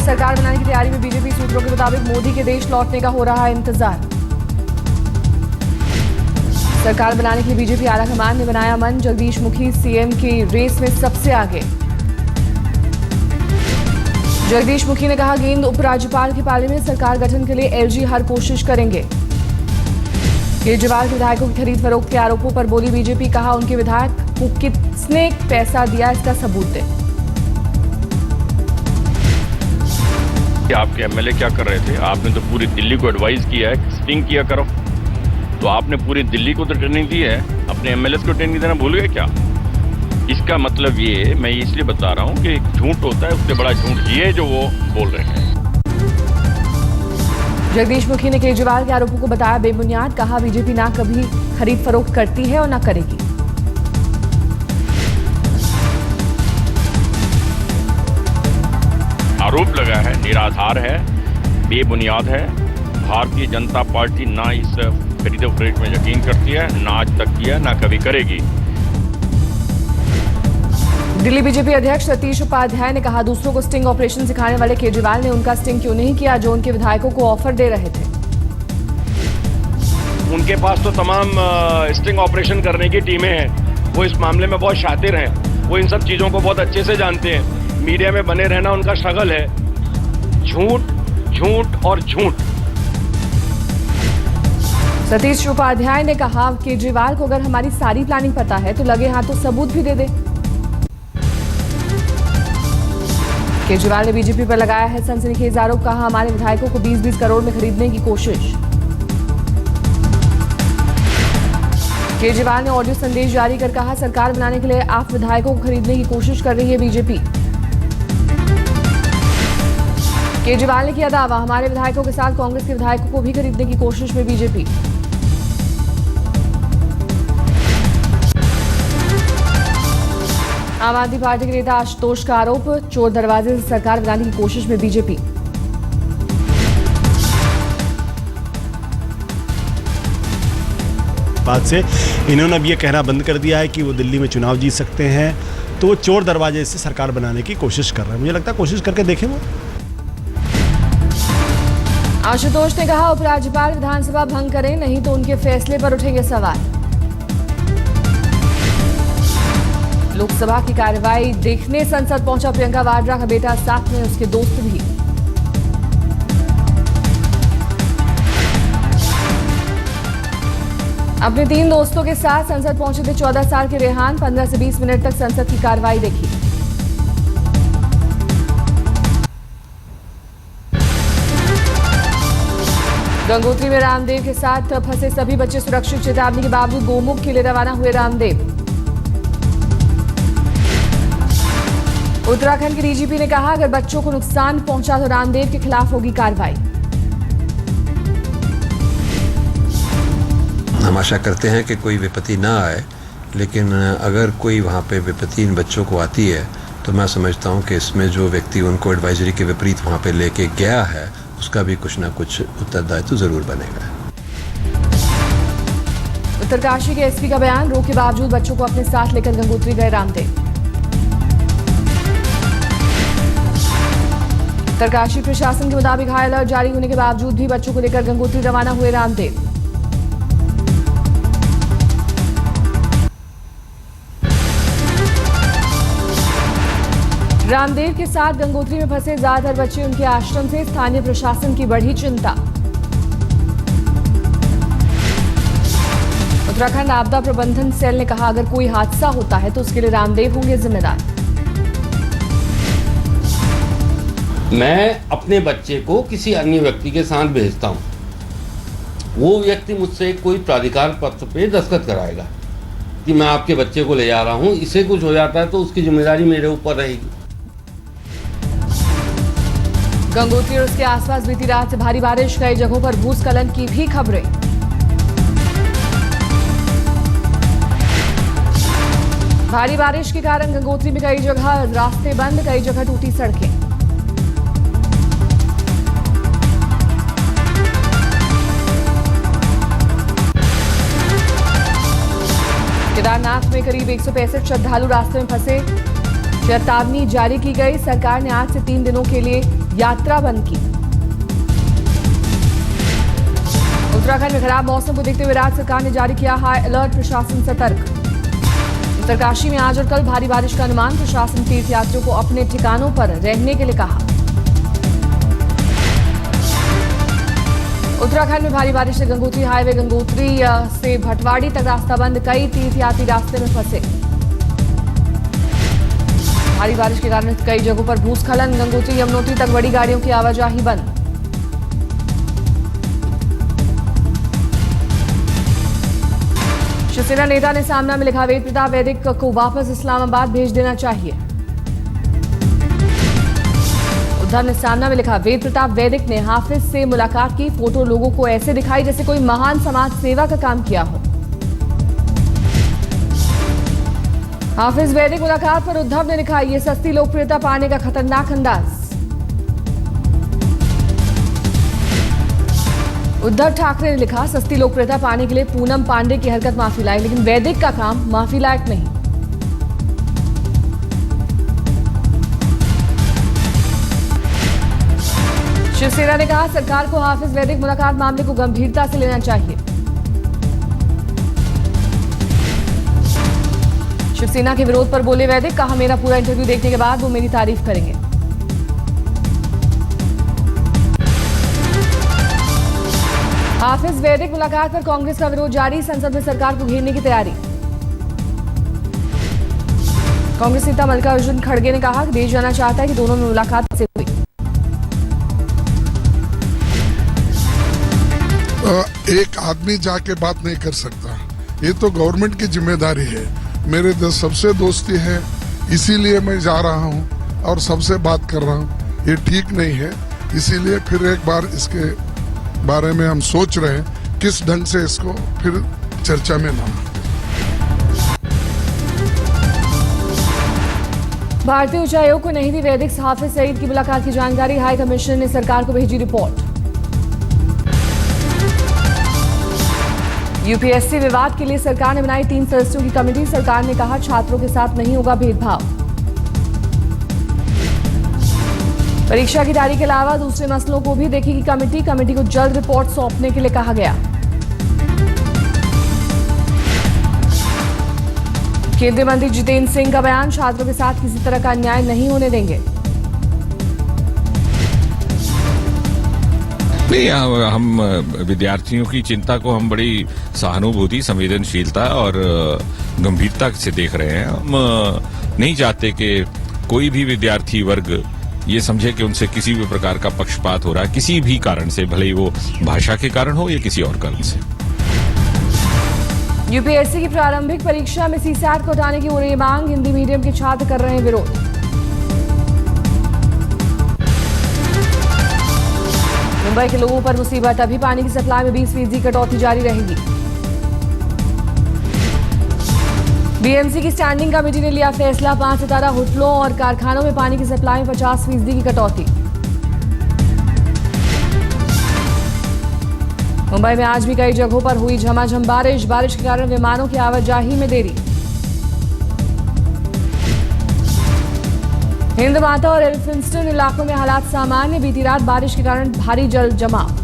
सरकार बनाने की तैयारी में बीजेपी सूत्रों के मुताबिक मोदी के देश लौटने का हो रहा है इंतजार। सरकार बनाने के लिए बीजेपी आलाकमान ने बनाया मन, जगदीश मुखी सीएम की रेस में सबसे आगे। जगदीश मुखी ने कहा, गेंद उपराज्यपाल के पाले में, सरकार गठन के लिए एलजी हर कोशिश करेंगे। केजरीवाल के विधायकों की खरीद फरोख्त के आरोपों पर बोली बीजेपी, कहा उनके विधायक को किसने पैसा दिया इसका सबूत दे। आपके एमएलए क्या कर रहे थे? आपने तो पूरी दिल्ली को एडवाइस किया है स्टिंग किया करो, तो आपने पूरी दिल्ली को तो ट्रेनिंग दी है, अपने एमएलए को ट्रेनिंग देना भूल गए क्या? इसका मतलब ये मैं इसलिए बता रहा हूँ कि झूठ होता है, उससे बड़ा झूठ ये जो वो बोल रहे हैं। जगदीश मुखी ने केजरीवाल के आरोपों को बताया बेबुनियाद, कहा बीजेपी ना कभी खरीद फरोख्त करती है और ना करेगी। आरोप लगा है, निराधार है, बेबुनियाद है। भारतीय जनता पार्टी ना इस खरीदो फरोख्त में यकीन करती है, ना आज तक किया, ना कभी करेगी। दिल्ली बीजेपी अध्यक्ष सतीश उपाध्याय ने कहा, दूसरों को स्टिंग ऑपरेशन सिखाने वाले केजरीवाल ने उनका स्टिंग क्यों नहीं किया जो उनके विधायकों को ऑफर दे रहे थे। उनके पास तो तमाम स्टिंग ऑपरेशन करने की टीमें हैं, वो इस मामले में बहुत शातिर हैं, वो इन सब चीजों को बहुत अच्छे से जानते हैं। मीडिया में बने रहना उनका स्ट्रगल है। झूठ, झूठ और झूठ। सतीश उपाध्याय ने कहा, केजरीवाल को अगर हमारी सारी प्लानिंग पता है तो लगे हाथों सबूत भी दे दे। केजरीवाल ने बीजेपी पर लगाया है सनसनीखेज आरोप, कहा हमारे विधायकों को 20-20 करोड़ में खरीदने की कोशिश। केजरीवाल ने ऑडियो संदेश जारी कर कहा, सरकार बनाने के लिए आप विधायकों को खरीदने की कोशिश कर रही है बीजेपी। केजरीवाल ने किया दावा, हमारे विधायकों के साथ कांग्रेस के विधायकों को भी खरीदने की कोशिश में बीजेपी। आम आदमी पार्टी के नेता आशुतोष का आरोप, चोर दरवाजे से सरकार बनाने की कोशिश में बीजेपी। बाद से इन्होंने अब ये कहना बंद कर दिया है कि वो दिल्ली में चुनाव जीत सकते हैं, तो वो चोर दरवाजे से सरकार बनाने की कोशिश कर रहे हैं। मुझे लगता है कोशिश करके देखें वो। आशुतोष ने कहा, उपराज्यपाल विधानसभा भंग करें, नहीं तो उनके फैसले पर उठेंगे सवाल। लोकसभा की कार्रवाई देखने संसद पहुंचा प्रियंका वाड्रा का बेटा, साथ में उसके दोस्त भी। अपने 3 दोस्तों के साथ संसद पहुंचे थे 14 साल के रेहान, 15 से 20 मिनट तक संसद की कार्रवाई देखी। गंगोत्री में रामदेव के साथ फंसे सभी बच्चे सुरक्षित, चेतावनी के बावजूद गोमुख के लिए रवाना हुए रामदेव। उत्तराखंड के डीजीपी ने कहा, अगर बच्चों को नुकसान पहुंचा तो रामदेव के खिलाफ होगी कार्रवाई। हम आशा करते हैं कि कोई विपत्ति ना आए, लेकिन अगर कोई वहाँ पे विपत्ति इन बच्चों को आती है तो मैं समझता हूँ कि इसमें जो व्यक्ति उनको एडवाइजरी के विपरीत वहाँ पे लेके गया है उसका भी कुछ ना कुछ उत्तरदायित्व जरूर बनेगा। उत्तरकाशी के एसपी का बयान, रोक के बावजूद बच्चों को अपने साथ लेकर गंगोत्री गए रामदेव। उत्तरकाशी प्रशासन के मुताबिक हाई अलर्ट जारी होने के बावजूद भी बच्चों को लेकर गंगोत्री रवाना हुए रामदेव। रामदेव के साथ गंगोत्री में फंसे ज्यादातर बच्चे उनके आश्रम से, स्थानीय प्रशासन की बढ़ी चिंता। उत्तराखंड आपदा प्रबंधन सेल ने कहा, अगर कोई हादसा होता है तो उसके लिए रामदेव होंगे जिम्मेदार। मैं अपने बच्चे को किसी अन्य व्यक्ति के साथ भेजता हूँ, वो व्यक्ति मुझसे कोई प्राधिकार पत्र पे दस्तखत कराएगा कि मैं आपके बच्चे को ले जा रहा हूँ, इसे कुछ हो जाता है तो उसकी जिम्मेदारी मेरे ऊपर रहेगी। गंगोत्री और उसके आसपास बीती रात से भारी बारिश, कई जगहों पर भूस्खलन की भी खबरें। भारी बारिश के कारण गंगोत्री में कई जगह रास्ते बंद, कई जगह टूटी सड़कें। केदारनाथ में करीब 165 श्रद्धालु रास्ते में फंसे, चेतावनी जारी की गई। सरकार ने आज से 3 दिनों के लिए यात्रा बंद की। उत्तराखंड में खराब मौसम को देखते हुए राज्य सरकार ने जारी किया हाई अलर्ट, प्रशासन सतर्क। उत्तरकाशी में आज और कल भारी बारिश का अनुमान, प्रशासन तीर्थयात्रियों को अपने ठिकानों पर रहने के लिए कहा। उत्तराखंड में भारी बारिश से गंगोत्री हाईवे गंगोत्री से भटवाड़ी तक रास्ता बंद, कई तीर्थयात्री रास्ते में फंसे। भारी बारिश के कारण कई जगहों पर भूस्खलन, गंगोत्री यमुनोत्री तक बड़ी गाड़ियों की आवाजाही बंद। शिवसेना नेता ने सामना में लिखा, वेद प्रताप वैदिक को वापस इस्लामाबाद भेज देना चाहिए। उद्धव ने सामना में लिखा, वेद प्रताप वैदिक ने हाफिज से मुलाकात की, फोटो लोगों को ऐसे दिखाई जैसे कोई महान समाज सेवा का काम किया हो। हाफिज वैदिक मुलाकात पर उद्धव ने लिखा, ये सस्ती लोकप्रियता पाने का खतरनाक अंदाज। उद्धव ठाकरे ने लिखा, सस्ती लोकप्रियता पाने के लिए पूनम पांडे की हरकत माफी लायक, लेकिन वैदिक का काम माफी लायक नहीं। शिवसेना ने कहा, सरकार को हाफिज वैदिक मुलाकात मामले को गंभीरता से लेना चाहिए। शिवसेना के विरोध पर बोले वैदिक, कहा मेरा पूरा इंटरव्यू देखने के बाद वो मेरी तारीफ करेंगे। हाफिज वैदिक मुलाकात पर कांग्रेस का विरोध जारी, संसद में सरकार को घेरने की तैयारी। कांग्रेस नेता मल्लिकार्जुन खड़गे ने कहा कि देश जाना चाहता है कि दोनों में मुलाकात से हुई। एक आदमी जाके बात नहीं कर सकता, ये तो गवर्नमेंट की जिम्मेदारी है। मेरे सबसे दोस्ती है, इसीलिए मैं जा रहा हूँ और सबसे बात कर रहा हूँ। ये ठीक नहीं है, इसीलिए फिर एक बार इसके बारे में हम सोच रहे हैं किस ढंग से इसको फिर चर्चा में लाना। भारतीय उच्चायोग को नहीं दी वैदिक हाफिज सईद की मुलाकात की जानकारी, हाई कमिश्नर ने सरकार को भेजी रिपोर्ट। यूपीएससी विवाद के लिए सरकार ने बनाई 3 सदस्यों की कमेटी, सरकार ने कहा छात्रों के साथ नहीं होगा भेदभाव। परीक्षा की तारीख के अलावा दूसरे मसलों को भी देखेगी कमेटी, कमेटी को जल्द रिपोर्ट सौंपने के लिए कहा गया। केंद्रीय मंत्री जितेंद्र सिंह का बयान, छात्रों के साथ किसी तरह का अन्याय नहीं होने देंगे। नहीं, हम विद्यार्थियों की चिंता को हम बड़ी सहानुभूति, संवेदनशीलता और गंभीरता से देख रहे हैं। हम नहीं चाहते कि कोई भी विद्यार्थी वर्ग ये समझे कि उनसे किसी भी प्रकार का पक्षपात हो रहा है, किसी भी कारण से, भले ही वो भाषा के कारण हो या किसी और कारण से। यूपीएससी की प्रारंभिक परीक्षा में सीसैट को हटाने की हो रही मांग, हिंदी मीडियम के छात्र कर रहे हैं विरोध। मुंबई के लोगों पर मुसीबत, अभी पानी की सप्लाई में 20% कटौती जारी रहेगी। बीएमसी की स्टैंडिंग कमेटी ने लिया फैसला, 5 सितारा होटलों और कारखानों में पानी की सप्लाई में 50% की कटौती। मुंबई में आज भी कई जगहों पर हुई झमाझम बारिश, बारिश के कारण विमानों की आवाजाही में देरी। हिंद माता और एल्फिंस्टन इलाकों में हालात सामान्य, बीती रात बारिश के कारण भारी जल जमाव।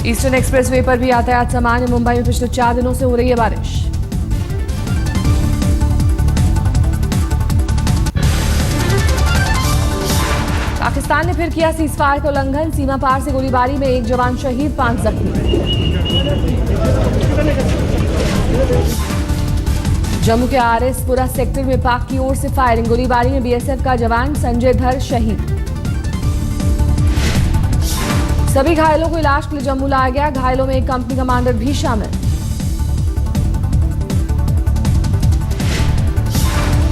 ईस्टर्न एक्सप्रेसवे पर भी यातायात सामान्य, मुंबई में पिछले 4 दिनों से हो रही है बारिश। पाकिस्तान ने फिर किया सीजफायर का उल्लंघन, सीमा पार से गोलीबारी में 1 जवान शहीद, 5 जख्मी। जम्मू के आरएसपुरा सेक्टर में पाक की ओर से फायरिंग, गोलीबारी में बीएसएफ का जवान संजय धर शहीद। सभी घायलों को इलाज के लिए जम्मू लाया गया, घायलों में एक कंपनी कमांडर भी शामिल।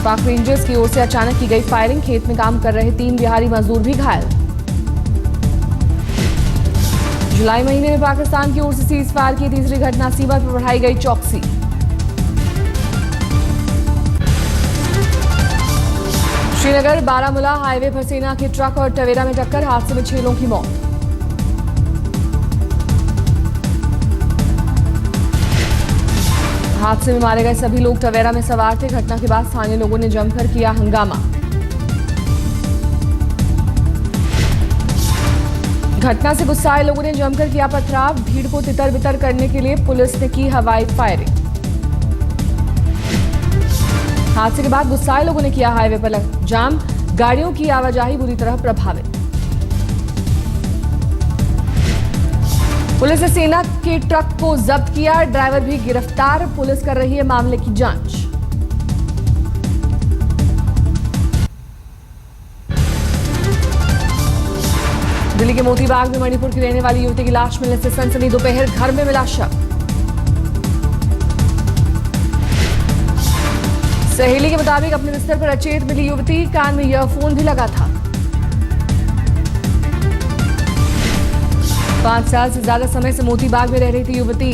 पाक रेंजर्स की ओर से अचानक की गई फायरिंग, खेत में काम कर रहे 3 बिहारी मजदूर भी घायल। जुलाई महीने में पाकिस्तान की ओर से सीज फायर की तीसरी घटना, सीमा पर बढ़ाई गई चौकसी। श्रीनगर बारामूला हाईवे पर सेना के ट्रक और टवेरा में टक्कर, हादसे में 6 लोगों की मौत। हादसे में मारे गए सभी लोग टवेरा में सवार थे, घटना के बाद स्थानीय लोगों ने जमकर किया हंगामा। घटना से गुस्साए लोगों ने जमकर किया पथराव। भीड़ को तितर बितर करने के लिए पुलिस ने की हवाई फायरिंग। हादसे के बाद गुस्साए लोगों ने किया हाईवे पर जाम। गाड़ियों की आवाजाही बुरी तरह प्रभावित। पुलिस ने सेना के ट्रक को जब्त किया। ड्राइवर भी गिरफ्तार। पुलिस कर रही है मामले की जांच। दिल्ली के मोतीबाग में मणिपुर की रहने वाली युवती की लाश मिलने से सनसनी। दोपहर घर में मिला शव। सहेली के मुताबिक अपने बिस्तर पर अचेत मिली युवती। कान में ईयरफोन भी लगा था। 5 साल से ज्यादा समय से मोतीबाग में रह रही थी युवती।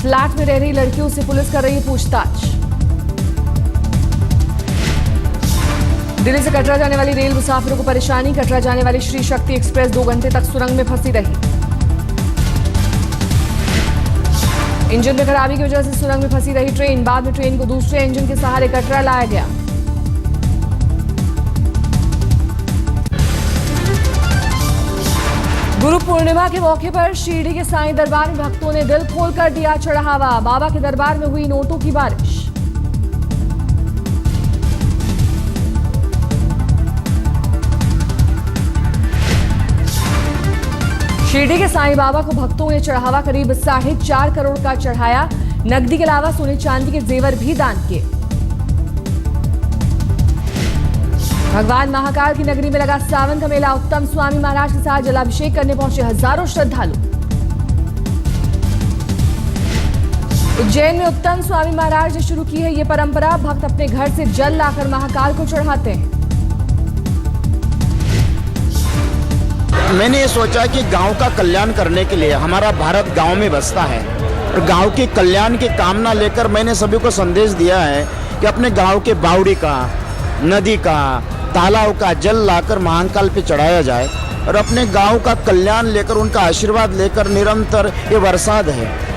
फ्लैट में रह रही लड़कियों से पुलिस कर रही है पूछताछ। दिल्ली से कटरा जाने वाली रेल मुसाफिरों को परेशानी। कटरा जाने वाली श्री शक्ति एक्सप्रेस 2 घंटे तक सुरंग में फंसी रही। इंजन में खराबी की वजह से सुरंग में फंसी रही ट्रेन। बाद में ट्रेन को दूसरे इंजन के सहारे कटरा लाया गया। गुरु पूर्णिमा के मौके पर शिरडी के साईं दरबार में भक्तों ने दिल खोलकर दिया चढ़ावा। बाबा के दरबार में हुई नोटों की बारिश। शिरडी के साईं बाबा को भक्तों ने चढ़ावा करीब 4.5 करोड़ का चढ़ाया। नकदी के अलावा सोने चांदी के जेवर भी दान किए। भगवान महाकाल की नगरी में लगा सावन का मेला। उत्तम स्वामी महाराज के साथ जलाभिषेक करने पहुंचे हजारों श्रद्धालु। उज्जैन में उत्तम स्वामी महाराज ने शुरू की है ये परंपरा। भक्त अपने घर से जल लाकर महाकाल को चढ़ाते हैं। मैंने ये सोचा कि गांव का कल्याण करने के लिए, हमारा भारत गांव में बसता है और गांव के कल्याण की कामना लेकर मैंने सभी को संदेश दिया है कि अपने गांव के बावड़ी का, नदी का, तालाब का जल लाकर महाकाल पे चढ़ाया जाए और अपने गांव का कल्याण लेकर, उनका आशीर्वाद लेकर निरंतर ये बरसात है